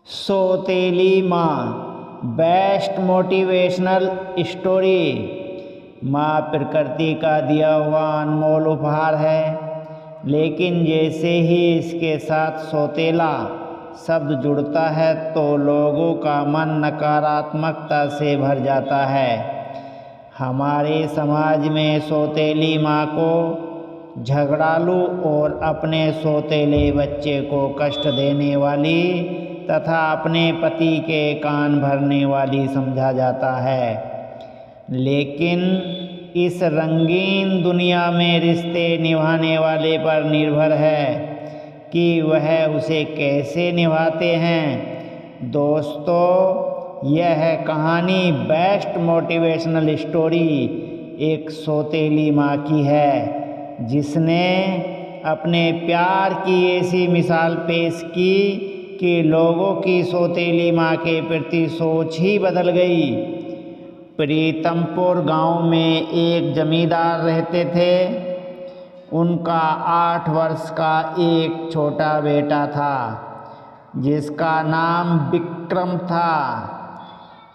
सौतेली माँ best motivational story. माँ प्रकृति का दिया हुआ अनमोल उपहार है, लेकिन जैसे ही इसके साथ सौतेला शब्द जुड़ता है तो लोगों का मन नकारात्मकता से भर जाता है। हमारे समाज में सौतेली माँ को झगड़ालू और अपने सौतेले बच्चे को कष्ट देने वाली तथा अपने पति के कान भरने वाली समझा जाता है। लेकिन इस रंगीन दुनिया में रिश्ते निभाने वाले पर निर्भर है कि वह उसे कैसे निभाते हैं। दोस्तों, यह कहानी बेस्ट मोटिवेशनल स्टोरी एक सौतेली माँ की है, जिसने अपने प्यार की ऐसी मिसाल पेश की कि लोगों की सौतेली माँ के प्रति सोच ही बदल गई। प्रीतमपुर गांव में एक जमींदार रहते थे। उनका 8 वर्ष का एक छोटा बेटा था, जिसका नाम विक्रम था।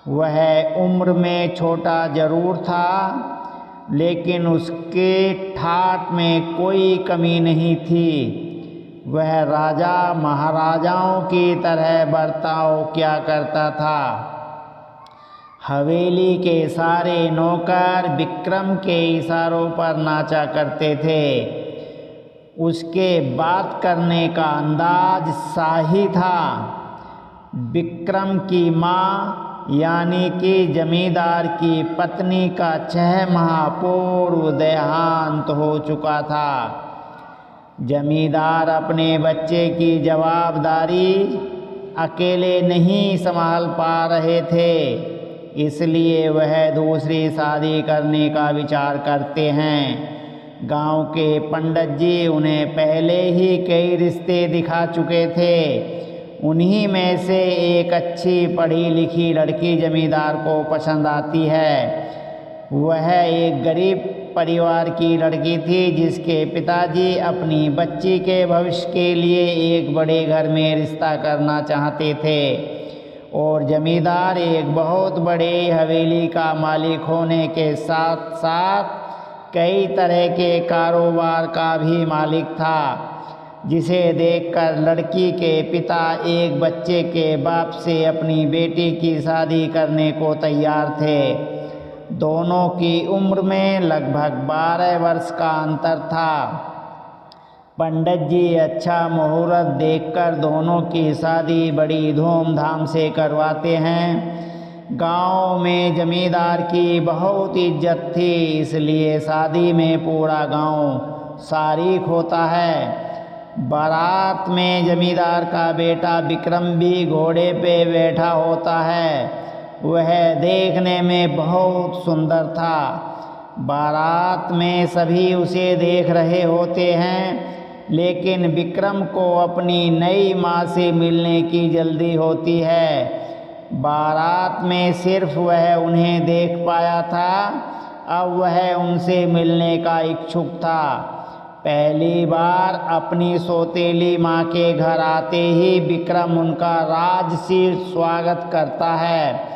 वह उम्र में छोटा जरूर था, लेकिन उसके ठाठ में कोई कमी नहीं थी। वह राजा महाराजाओं की तरह बर्ताव किया करता था। हवेली के सारे नौकर विक्रम के इशारों पर नाचा करते थे। उसके बात करने का अंदाज शाही था। विक्रम की माँ यानी कि जमींदार की पत्नी का 6 माह पूर्व देहांत हो चुका था। जमींदार अपने बच्चे की जवाबदारी अकेले नहीं संभाल पा रहे थे, इसलिए वह दूसरी शादी करने का विचार करते हैं। गांव के पंडित जी उन्हें पहले ही कई रिश्ते दिखा चुके थे। उन्हीं में से एक अच्छी पढ़ी लिखी लड़की जमींदार को पसंद आती है। वह एक गरीब परिवार की लड़की थी, जिसके पिताजी अपनी बच्ची के भविष्य के लिए एक बड़े घर में रिश्ता करना चाहते थे और जमींदार एक बहुत बड़े हवेली का मालिक होने के साथ साथ कई तरह के कारोबार का भी मालिक था, जिसे देखकर लड़की के पिता एक बच्चे के बाप से अपनी बेटी की शादी करने को तैयार थे। दोनों की उम्र में लगभग 12 वर्ष का अंतर था। पंडित जी अच्छा मुहूर्त देखकर दोनों की शादी बड़ी धूमधाम से करवाते हैं। गांव में जमींदार की बहुत इज्जत थी, इसलिए शादी में पूरा गांव शारीक होता है। बारात में जमींदार का बेटा विक्रम भी घोड़े पे बैठा होता है। वह देखने में बहुत सुंदर था। बारात में सभी उसे देख रहे होते हैं, लेकिन विक्रम को अपनी नई माँ से मिलने की जल्दी होती है। बारात में सिर्फ वह उन्हें देख पाया था, अब वह उनसे मिलने का इच्छुक था। पहली बार अपनी सौतेली माँ के घर आते ही विक्रम उनका राजसी स्वागत करता है।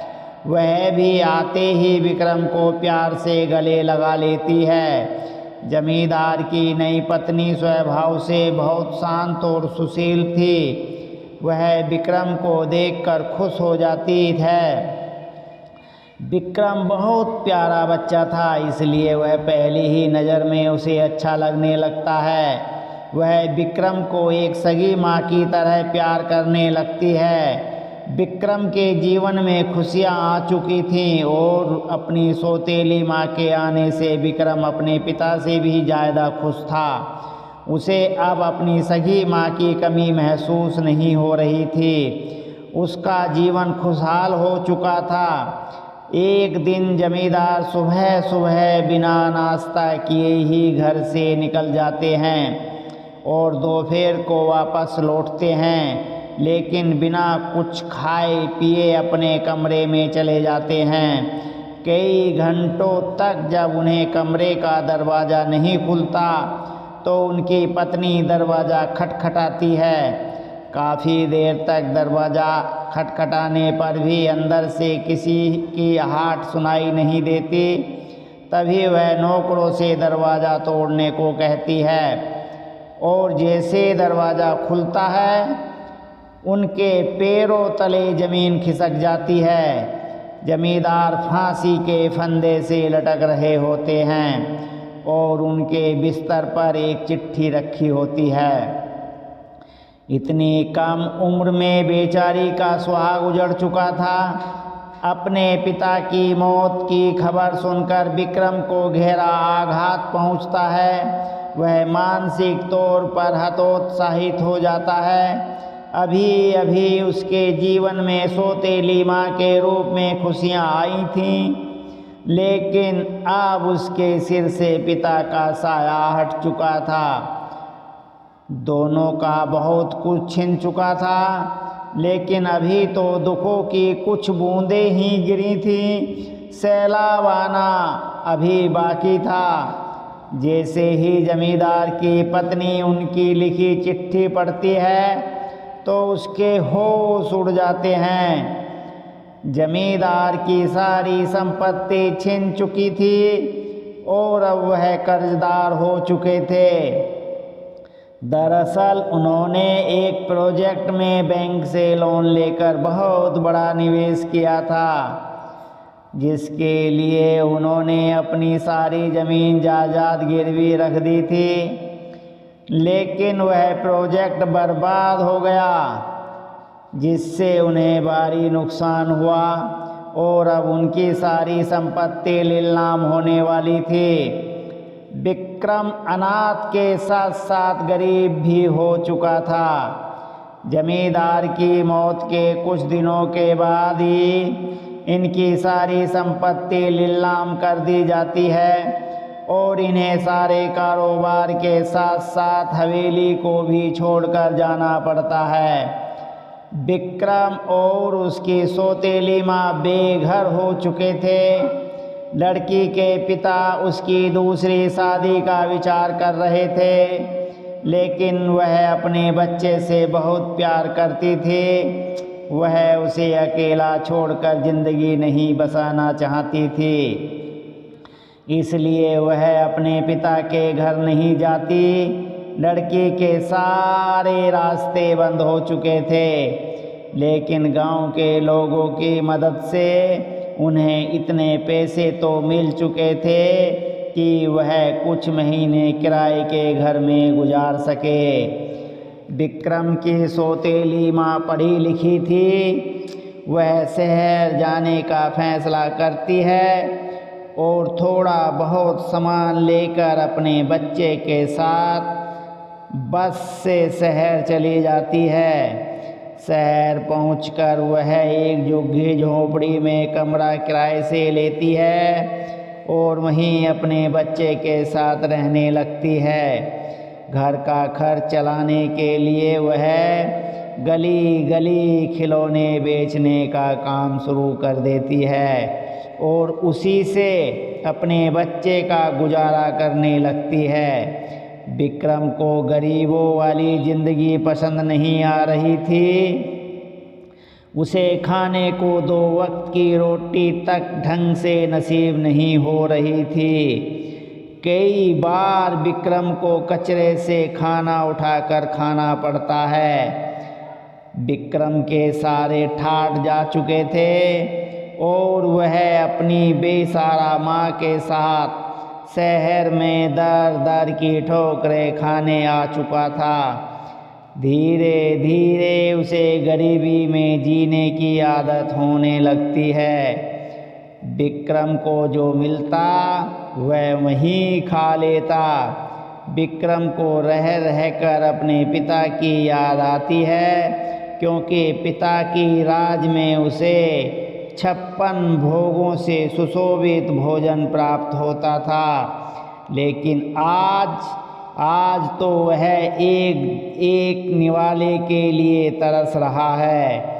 वह भी आते ही विक्रम को प्यार से गले लगा लेती है। जमींदार की नई पत्नी स्वभाव से बहुत शांत और सुशील थी। वह विक्रम को देखकर खुश हो जाती है। विक्रम बहुत प्यारा बच्चा था, इसलिए वह पहली ही नज़र में उसे अच्छा लगने लगता है। वह विक्रम को एक सगी माँ की तरह प्यार करने लगती है। विक्रम के जीवन में खुशियाँ आ चुकी थीं और अपनी सौतेली माँ के आने से विक्रम अपने पिता से भी ज़्यादा खुश था। उसे अब अपनी सगी माँ की कमी महसूस नहीं हो रही थी। उसका जीवन खुशहाल हो चुका था। एक दिन जमींदार सुबह सुबह बिना नाश्ता किए ही घर से निकल जाते हैं और दोपहर को वापस लौटते हैं, लेकिन बिना कुछ खाए पिए अपने कमरे में चले जाते हैं। कई घंटों तक जब उन्हें कमरे का दरवाज़ा नहीं खुलता तो उनकी पत्नी दरवाज़ा खटखटाती है। काफ़ी देर तक दरवाज़ा खटखटाने पर भी अंदर से किसी की आहट सुनाई नहीं देती। तभी वह नौकरों से दरवाज़ा तोड़ने को कहती है और जैसे दरवाज़ा खुलता है उनके पैरों तले ज़मीन खिसक जाती है। जमींदार फांसी के फंदे से लटक रहे होते हैं और उनके बिस्तर पर एक चिट्ठी रखी होती है। इतनी कम उम्र में बेचारी का सुहाग उजड़ चुका था। अपने पिता की मौत की खबर सुनकर विक्रम को गहरा आघात पहुंचता है। वह मानसिक तौर पर हतोत्साहित हो जाता है। अभी अभी उसके जीवन में सौतेली माँ के रूप में खुशियाँ आई थीं, लेकिन अब उसके सिर से पिता का साया हट चुका था। दोनों का बहुत कुछ छिन चुका था, लेकिन अभी तो दुखों की कुछ बूंदें ही गिरी थीं। सैलाब आना अभी बाकी था। जैसे ही जमींदार की पत्नी उनकी लिखी चिट्ठी पढ़ती है तो उसके होश उड़ जाते हैं। जमींदार की सारी संपत्ति छिन चुकी थी और अब वह कर्जदार हो चुके थे। दरअसल उन्होंने एक प्रोजेक्ट में बैंक से लोन लेकर बहुत बड़ा निवेश किया था, जिसके लिए उन्होंने अपनी सारी ज़मीन जायदाद गिरवी रख दी थी। लेकिन वह प्रोजेक्ट बर्बाद हो गया, जिससे उन्हें भारी नुकसान हुआ और अब उनकी सारी संपत्ति नीलाम होने वाली थी। विक्रम अनाथ के साथ साथ गरीब भी हो चुका था। जमींदार की मौत के कुछ दिनों के बाद ही इनकी सारी संपत्ति नीलाम कर दी जाती है और इन्हें सारे कारोबार के साथ साथ हवेली को भी छोड़कर जाना पड़ता है। विक्रम और उसकी सौतेली माँ बेघर हो चुके थे। लड़की के पिता उसकी दूसरी शादी का विचार कर रहे थे, लेकिन वह अपने बच्चे से बहुत प्यार करती थी। वह उसे अकेला छोड़कर ज़िंदगी नहीं बसाना चाहती थी, इसलिए वह अपने पिता के घर नहीं जाती। लड़की के सारे रास्ते बंद हो चुके थे, लेकिन गांव के लोगों की मदद से उन्हें इतने पैसे तो मिल चुके थे कि वह कुछ महीने किराए के घर में गुजार सके। विक्रम की सौतेली माँ पढ़ी लिखी थी। वह शहर जाने का फैसला करती है और थोड़ा बहुत सामान लेकर अपने बच्चे के साथ बस से शहर चली जाती है। शहर पहुंचकर वह एक झुग्गी झोंपड़ी में कमरा किराए से लेती है और वहीं अपने बच्चे के साथ रहने लगती है। घर का खर्च चलाने के लिए वह गली गली खिलौने बेचने का काम शुरू कर देती है और उसी से अपने बच्चे का गुजारा करने लगती है। विक्रम को गरीबों वाली ज़िंदगी पसंद नहीं आ रही थी। उसे खाने को 2 वक्त की रोटी तक ढंग से नसीब नहीं हो रही थी। कई बार विक्रम को कचरे से खाना उठाकर खाना पड़ता है। विक्रम के सारे ठाठ जा चुके थे और वह अपनी बेसहारा माँ के साथ शहर में दर दर की ठोकरें खाने आ चुका था। धीरे धीरे उसे गरीबी में जीने की आदत होने लगती है। विक्रम को जो मिलता वह वहीं खा लेता। विक्रम को रह रहकर अपने पिता की याद आती है, क्योंकि पिता की राज में उसे 56 भोगों से सुशोभित भोजन प्राप्त होता था। लेकिन आज तो वह एक निवाले के लिए तरस रहा है।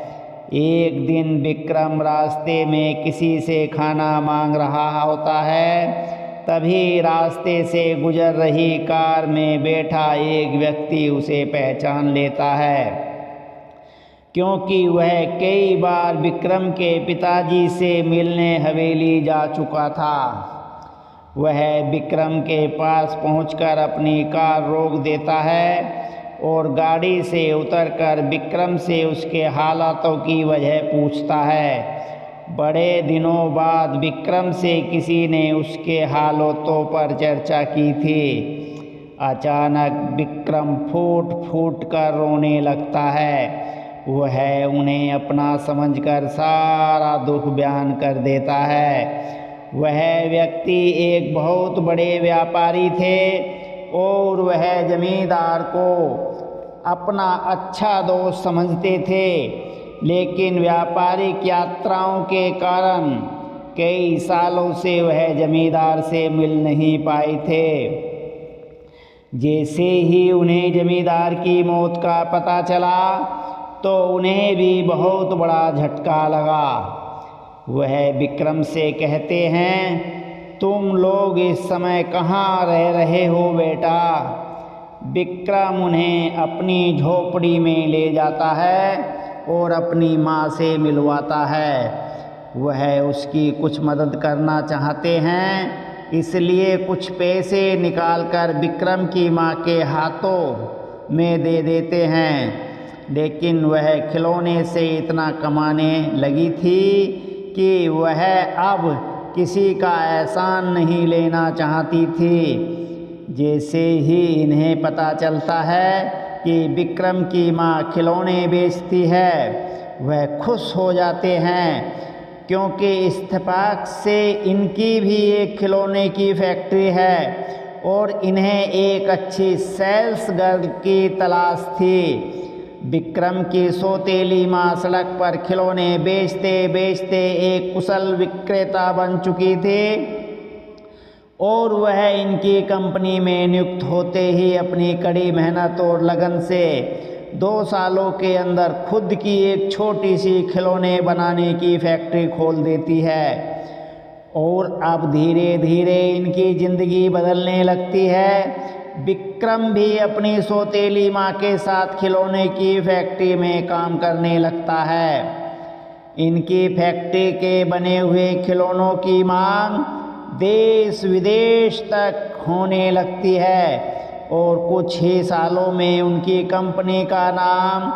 एक दिन विक्रम रास्ते में किसी से खाना मांग रहा होता है, तभी रास्ते से गुजर रही कार में बैठा एक व्यक्ति उसे पहचान लेता है। क्योंकि वह कई बार विक्रम के पिताजी से मिलने हवेली जा चुका था। वह विक्रम के पास पहुंचकर अपनी कार रोक देता है और गाड़ी से उतरकर विक्रम से उसके हालातों की वजह पूछता है। बड़े दिनों बाद विक्रम से किसी ने उसके हालातों पर चर्चा की थी। अचानक विक्रम फूट फूट कर रोने लगता है। वह उन्हें अपना समझकर सारा दुख बयान कर देता है। वह व्यक्ति एक बहुत बड़े व्यापारी थे और वह जमींदार को अपना अच्छा दोस्त समझते थे, लेकिन व्यापारिक यात्राओं के कारण कई सालों से वह जमींदार से मिल नहीं पाए थे। जैसे ही उन्हें जमींदार की मौत का पता चला तो उन्हें भी बहुत बड़ा झटका लगा। वह विक्रम से कहते हैं, तुम लोग इस समय कहाँ रह रहे हो बेटा? विक्रम उन्हें अपनी झोपड़ी में ले जाता है और अपनी माँ से मिलवाता है। वह उसकी कुछ मदद करना चाहते हैं, इसलिए कुछ पैसे निकालकर विक्रम की माँ के हाथों में दे देते हैं, लेकिन वह खिलौने से इतना कमाने लगी थी कि वह अब किसी का एहसान नहीं लेना चाहती थी। जैसे ही इन्हें पता चलता है कि विक्रम की माँ खिलौने बेचती है, वह खुश हो जाते हैं, क्योंकि इत्तेफाक से इनकी भी एक खिलौने की फैक्ट्री है और इन्हें एक अच्छी सेल्स गर्ल की तलाश थी। विक्रम की सौतेली माँ सड़क पर खिलौने बेचते बेचते एक कुशल विक्रेता बन चुकी थी और वह इनकी कंपनी में नियुक्त होते ही अपनी कड़ी मेहनत और लगन से 2 सालों के अंदर खुद की एक छोटी सी खिलौने बनाने की फैक्ट्री खोल देती है। और अब धीरे धीरे इनकी ज़िंदगी बदलने लगती है। विक्रम भी अपनी सौतेली माँ के साथ खिलौने की फैक्ट्री में काम करने लगता है। इनकी फैक्ट्री के बने हुए खिलौनों की मांग देश विदेश तक होने लगती है और कुछ ही सालों में उनकी कंपनी का नाम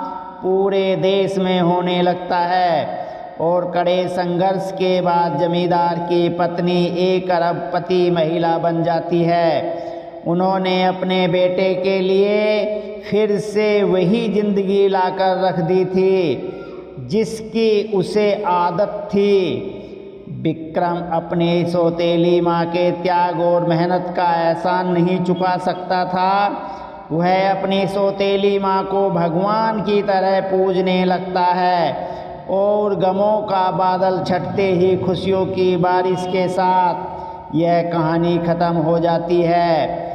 पूरे देश में होने लगता है। और कड़े संघर्ष के बाद जमींदार की पत्नी एक अरबपति महिला बन जाती है। उन्होंने अपने बेटे के लिए फिर से वही ज़िंदगी लाकर रख दी थी जिसकी उसे आदत थी। विक्रम अपनी सौतेली माँ के त्याग और मेहनत का एहसान नहीं चुका सकता था। वह अपनी सौतेली माँ को भगवान की तरह पूजने लगता है और गमों का बादल छटते ही खुशियों की बारिश के साथ यह कहानी ख़त्म हो जाती है।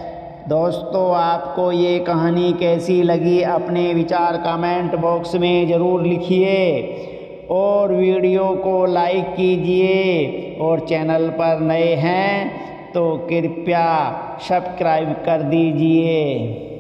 दोस्तों, आपको ये कहानी कैसी लगी अपने विचार कमेंट बॉक्स में ज़रूर लिखिए और वीडियो को लाइक कीजिए और चैनल पर नए हैं तो कृपया सब्सक्राइब कर दीजिए।